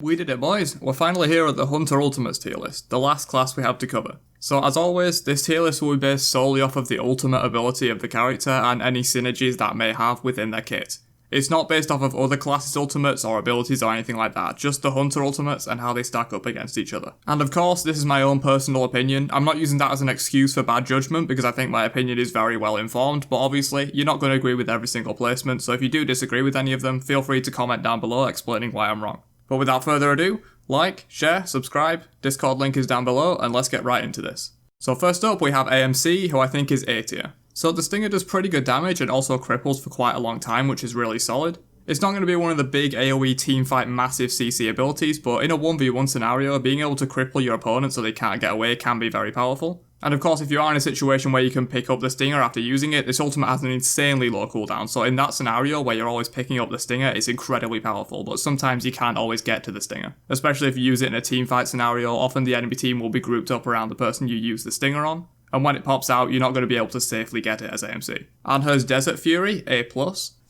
We did it, boys. We're finally here at the Hunter Ultimates tier list, the last class we have to cover. So as always, this tier list will be based solely off of the ultimate ability of the character and any synergies that may have within their kit. It's not based off of other classes' ultimates or abilities or anything like that, just the Hunter ultimates and how they stack up against each other. And of course, this is my own personal opinion. I'm not using that as an excuse for bad judgment because I think my opinion is very well informed, but obviously, you're not going to agree with every single placement, so if you do disagree with any of them, feel free to comment down below explaining why I'm wrong. But without further ado, like, share, subscribe, Discord link is down below, and let's get right into this. So first up, we have AMC, who I think is A tier. So the Stinger does pretty good damage and also cripples for quite a long time, which is really solid. It's not going to be one of the big AoE teamfight massive CC abilities, but in a 1v1 scenario, being able to cripple your opponent so they can't get away can be very powerful. And of course, if you are in a situation where you can pick up the Stinger after using it, this ultimate has an insanely low cooldown, so in that scenario where you're always picking up the Stinger, it's incredibly powerful, but sometimes you can't always get to the Stinger. Especially if you use it in a teamfight scenario, often the enemy team will be grouped up around the person you use the Stinger on, and when it pops out, you're not going to be able to safely get it as AMC. Anher's Desert Fury, A+.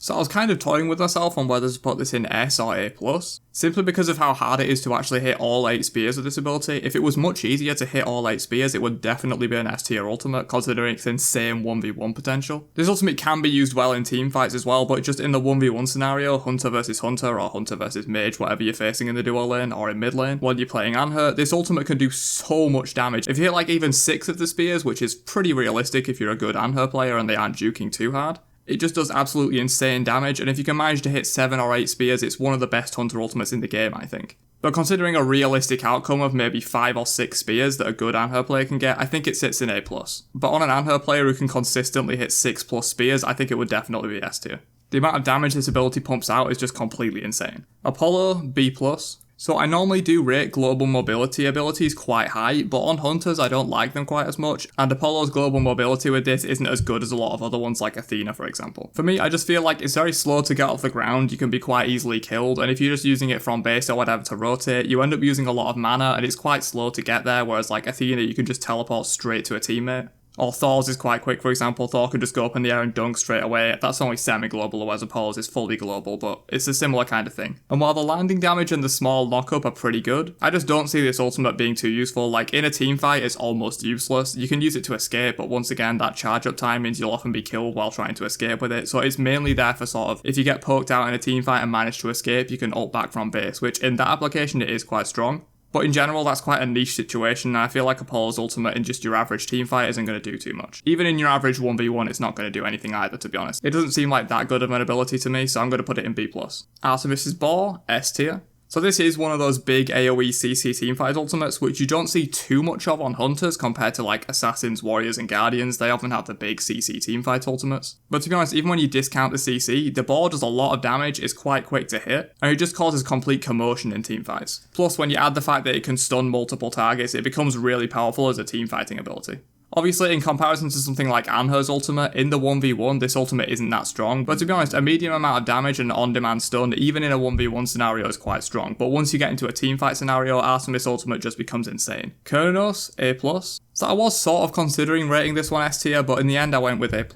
So I was kind of toying with myself on whether to put this in S or A+, simply because of how hard it is to actually hit all 8 spears with this ability. If it was much easier to hit all 8 spears, it would definitely be an S tier ultimate, considering its insane 1v1 potential. This ultimate can be used well in teamfights as well, but just in the 1v1 scenario, Hunter versus Hunter or Hunter versus Mage, whatever you're facing in the duo lane or in mid lane, while you're playing Anher, this ultimate can do so much damage. If you hit like even 6 of the spears, which is pretty realistic if you're a good Anher player and they aren't juking too hard, it just does absolutely insane damage, and if you can manage to hit 7 or 8 spears, it's one of the best Hunter ultimates in the game, I think. But considering a realistic outcome of maybe 5 or 6 spears that a good Anher player can get, I think it sits in A+. But on an Anher player who can consistently hit 6+ spears, I think it would definitely be S tier. The amount of damage this ability pumps out is just completely insane. Apollo, B+. So I normally do rate global mobility abilities quite high, but on Hunters I don't like them quite as much, and Apollo's global mobility with this isn't as good as a lot of other ones like Athena for example. For me, I just feel like it's very slow to get off the ground, you can be quite easily killed, and if you're just using it from base or whatever to rotate, you end up using a lot of mana and it's quite slow to get there, whereas like Athena you can just teleport straight to a teammate. Or Thor's is quite quick, for example, Thor can just go up in the air and dunk straight away. That's only semi-global, whereas Apollo's is fully global, but it's a similar kind of thing. And while the landing damage and the small knock-up are pretty good, I just don't see this ultimate being too useful. Like, in a teamfight, it's almost useless. You can use it to escape, but once again, that charge-up time means you'll often be killed while trying to escape with it, so it's mainly there for sort of, if you get poked out in a teamfight and manage to escape, you can ult back from base, which in that application it is quite strong. But in general, that's quite a niche situation, and I feel like Apollo's ultimate in just your average teamfight isn't going to do too much. Even in your average 1v1, it's not going to do anything either, to be honest. It doesn't seem like that good of an ability to me, so I'm going to put it in B+. Artemis's Ball, S tier. So this is one of those big AoE CC teamfight ultimates, which you don't see too much of on Hunters compared to like Assassins, Warriors and Guardians. They often have the big CC teamfight ultimates. But to be honest, even when you discount the CC, the ball does a lot of damage, is quite quick to hit, and it just causes complete commotion in teamfights. Plus, when you add the fact that it can stun multiple targets, it becomes really powerful as a teamfighting ability. Obviously, in comparison to something like Anher's ultimate, in the 1v1, this ultimate isn't that strong, but to be honest, a medium amount of damage and on-demand stun, even in a 1v1 scenario, is quite strong, but once you get into a teamfight scenario, Artemis ultimate just becomes insane. Kernos, A+. So I was sort of considering rating this one S tier, but in the end I went with A+.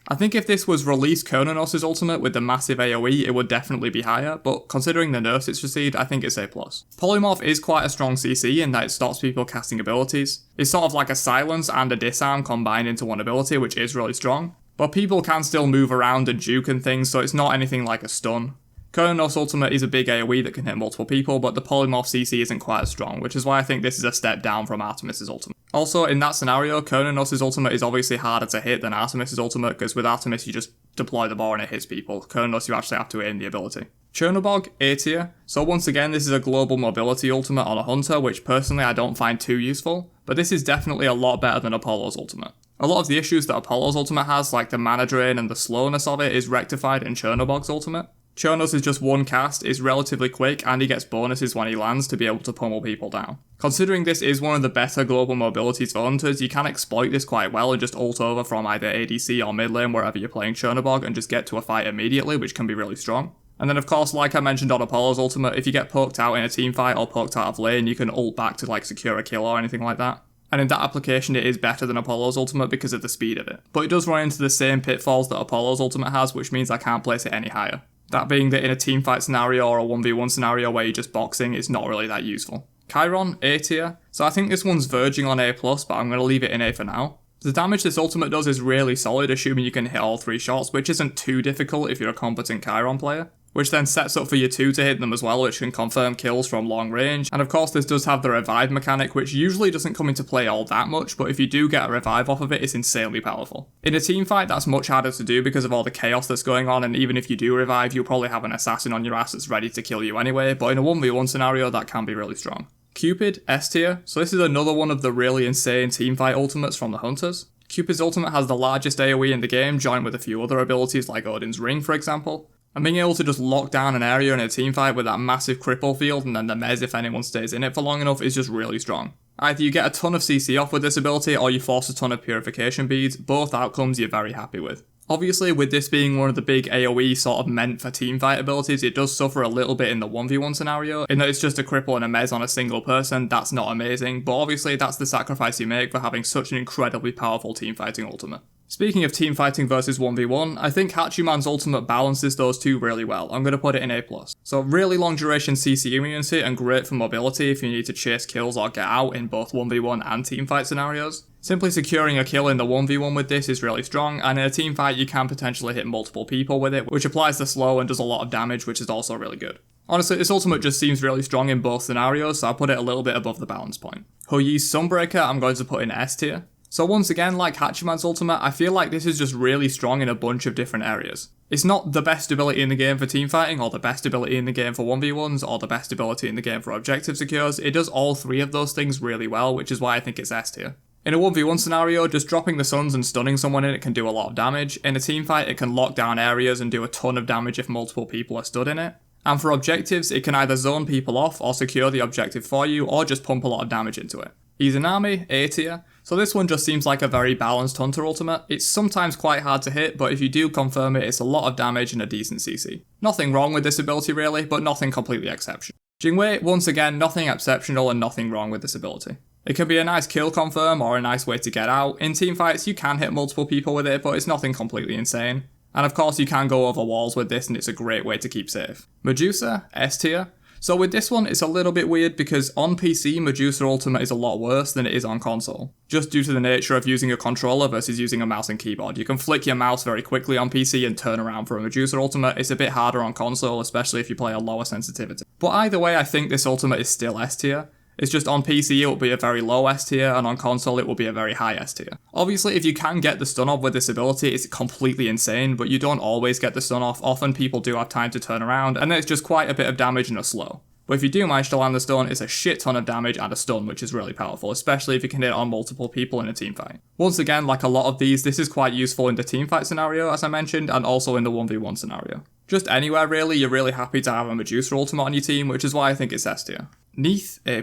I think if this was released Kernos' ultimate with the massive AoE, it would definitely be higher, but considering the nerfs it's received, I think it's A+. Polymorph is quite a strong CC in that it stops people casting abilities. It's sort of like a silence and a disarm combined into one ability, which is really strong. But people can still move around and juke and things, so it's not anything like a stun. Kernos ultimate is a big AoE that can hit multiple people, but the Polymorph CC isn't quite as strong, which is why I think this is a step down from Artemis's ultimate. Also, in that scenario, Kernos' ultimate is obviously harder to hit than Artemis's ultimate, because with Artemis you just deploy the ball and it hits people. Kernos you actually have to aim the ability. Chernobog, A tier. So once again, this is a global mobility ultimate on a Hunter, which personally I don't find too useful, but this is definitely a lot better than Apollo's ultimate. A lot of the issues that Apollo's ultimate has, like the mana drain and the slowness of it, is rectified in Chernobog's ultimate. Chernos is just one cast, is relatively quick, and he gets bonuses when he lands to be able to pummel people down. Considering this is one of the better global mobilities for Hunters, you can exploit this quite well and just ult over from either ADC or mid lane wherever you're playing Chernobog and just get to a fight immediately, which can be really strong. And then of course, like I mentioned on Apollo's ultimate, if you get poked out in a teamfight or poked out of lane, you can ult back to like secure a kill or anything like that. And in that application it is better than Apollo's ultimate because of the speed of it. But it does run into the same pitfalls that Apollo's ultimate has, which means I can't place it any higher. That being that in a teamfight scenario or a 1v1 scenario where you're just boxing, it's not really that useful. Chiron, A tier. So I think this one's verging on A+, but I'm going to leave it in A for now. The damage this ultimate does is really solid, assuming you can hit all 3 shots, which isn't too difficult if you're a competent Chiron player. Which then sets up for your 2 to hit them as well, which can confirm kills from long range. And of course this does have the revive mechanic, which usually doesn't come into play all that much, but if you do get a revive off of it, it's insanely powerful. In a team fight, that's much harder to do because of all the chaos that's going on, and even if you do revive, you'll probably have an assassin on your ass that's ready to kill you anyway, but in a 1v1 scenario, that can be really strong. Cupid, S tier. So this is another one of the really insane teamfight ultimates from the Hunters. Cupid's ultimate has the largest AoE in the game, joined with a few other abilities like Odin's Ring, for example. And being able to just lock down an area in a teamfight with that massive cripple field and then the mez if anyone stays in it for long enough is just really strong. Either you get a ton of CC off with this ability or you force a ton of purification beads, both outcomes you're very happy with. Obviously, with this being one of the big AoE sort of meant for teamfight abilities, it does suffer a little bit in the 1v1 scenario, in that it's just a cripple and a mez on a single person. That's not amazing, but obviously that's the sacrifice you make for having such an incredibly powerful teamfighting ultimate. Speaking of teamfighting versus 1v1, I think Hachiman's ultimate balances those two really well. I'm going to put it in A+. So really long duration CC immunity and great for mobility if you need to chase kills or get out in both 1v1 and teamfight scenarios. Simply securing a kill in the 1v1 with this is really strong, and in a teamfight you can potentially hit multiple people with it, which applies the slow and does a lot of damage, which is also really good. Honestly, this ultimate just seems really strong in both scenarios, so I put it a little bit above the balance point. Houyi's Sunbreaker I'm going to put in S tier. So once again, like Hachiman's ultimate, I feel like this is just really strong in a bunch of different areas. It's not the best ability in the game for teamfighting, or the best ability in the game for 1v1s, or the best ability in the game for objective secures. It does all 3 of those things really well, which is why I think it's S tier. In a 1v1 scenario, just dropping the suns and stunning someone in it can do a lot of damage. In a teamfight, it can lock down areas and do a ton of damage if multiple people are stood in it. And for objectives, it can either zone people off or secure the objective for you, or just pump a lot of damage into it. Izanami, A tier. So this one just seems like a very balanced Hunter ultimate. It's sometimes quite hard to hit, but if you do confirm it, it's a lot of damage and a decent CC. Nothing wrong with this ability really, but nothing completely exceptional. Jingwei, once again, nothing exceptional and nothing wrong with this ability. It can be a nice kill confirm or a nice way to get out. In teamfights, you can hit multiple people with it, but it's nothing completely insane. And of course, you can go over walls with this, and it's a great way to keep safe. Medusa, S tier. So with this one, it's a little bit weird because on PC, Medusa Ultimate is a lot worse than it is on console. Just due to the nature of using a controller versus using a mouse and keyboard. You can flick your mouse very quickly on PC and turn around for a Medusa Ultimate. It's a bit harder on console, especially if you play a lower sensitivity. But either way, I think this Ultimate is still S tier. It's just on PC it will be a very low S tier, and on console it will be a very high S tier. Obviously, if you can get the stun off with this ability, it's completely insane, but you don't always get the stun off. Often people do have time to turn around, and then it's just quite a bit of damage and a slow. But if you do manage to land the stun, it's a shit ton of damage and a stun, which is really powerful, especially if you can hit on multiple people in a teamfight. Once again, like a lot of these, this is quite useful in the teamfight scenario, as I mentioned, and also in the 1v1 scenario. Just anywhere really, you're really happy to have a Medusa ultimate on your team, which is why I think it's S tier. Neath, A+.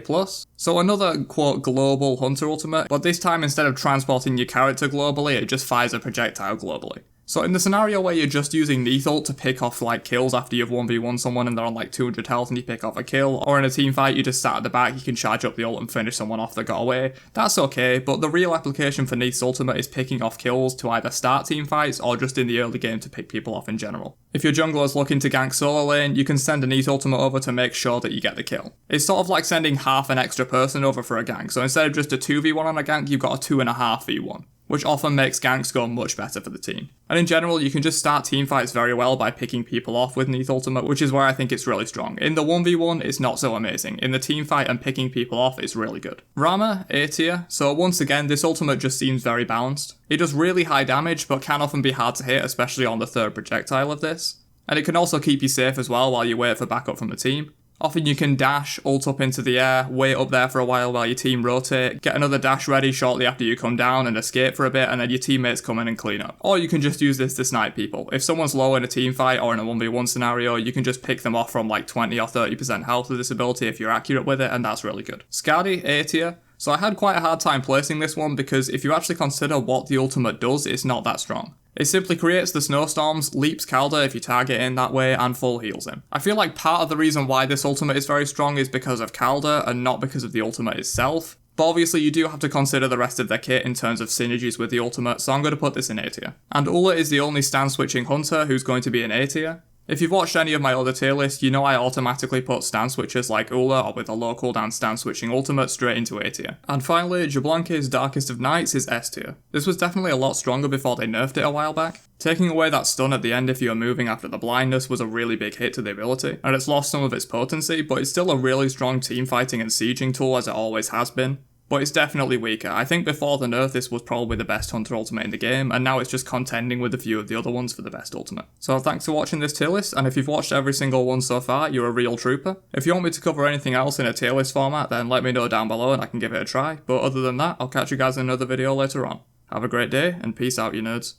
So another, quote, global hunter ultimate, but this time instead of transporting your character globally, it just fires a projectile globally. So in the scenario where you're just using Neath ult to pick off like kills after you've 1v1 someone and they're on like 200 health and you pick off a kill, or in a team fight you just sat at the back, you can charge up the ult and finish someone off that got away, that's okay, but the real application for Neath's ultimate is picking off kills to either start team fights or just in the early game to pick people off in general. If your jungler is looking to gank solo lane, you can send a Neath ultimate over to make sure that you get the kill. It's sort of like sending half an extra person over for a gank, so instead of just a 2v1 on a gank, you've got a 2.5v1. Which often makes ganks go much better for the team. And in general, you can just start teamfights very well by picking people off with Neath Ultimate, which is where I think it's really strong. In the 1v1, it's not so amazing. In the teamfight and picking people off, it's really good. Rama, A tier. So once again, this ultimate just seems very balanced. It does really high damage, but can often be hard to hit, especially on the third projectile of this. And it can also keep you safe as well while you wait for backup from the team. Often you can dash, ult up into the air, wait up there for a while your team rotate, get another dash ready shortly after you come down and escape for a bit, and then your teammates come in and clean up. Or you can just use this to snipe people. If someone's low in a team fight or in a 1v1 scenario, you can just pick them off from like 20 or 30% health with this ability if you're accurate with it, and that's really good. Skadi, A tier. So I had quite a hard time placing this one because if you actually consider what the ultimate does, it's not that strong. It simply creates the snowstorms, leaps Calder if you target in that way, and full heals him. I feel like part of the reason why this ultimate is very strong is because of Calder and not because of the ultimate itself. But obviously you do have to consider the rest of their kit in terms of synergies with the ultimate, so I'm going to put this in A tier. And Ulla is the only stand switching hunter who's going to be in A tier. If you've watched any of my other tier lists, you know I automatically put stance switchers like Ula or with a low cooldown stance switching ultimate straight into A tier. And finally, Jablonke's Darkest of Nights is S tier. This was definitely a lot stronger before they nerfed it a while back. Taking away that stun at the end if you are moving after the blindness was a really big hit to the ability, and it's lost some of its potency, but it's still a really strong team fighting and sieging tool as it always has been. But it's definitely weaker. I think before the nerf this was probably the best Hunter ultimate in the game, and now it's just contending with a few of the other ones for the best ultimate. So thanks for watching this tier list, and if you've watched every single one so far, you're a real trooper. If you want me to cover anything else in a tier list format, then let me know down below and I can give it a try, but other than that, I'll catch you guys in another video later on. Have a great day, and peace out you nerds.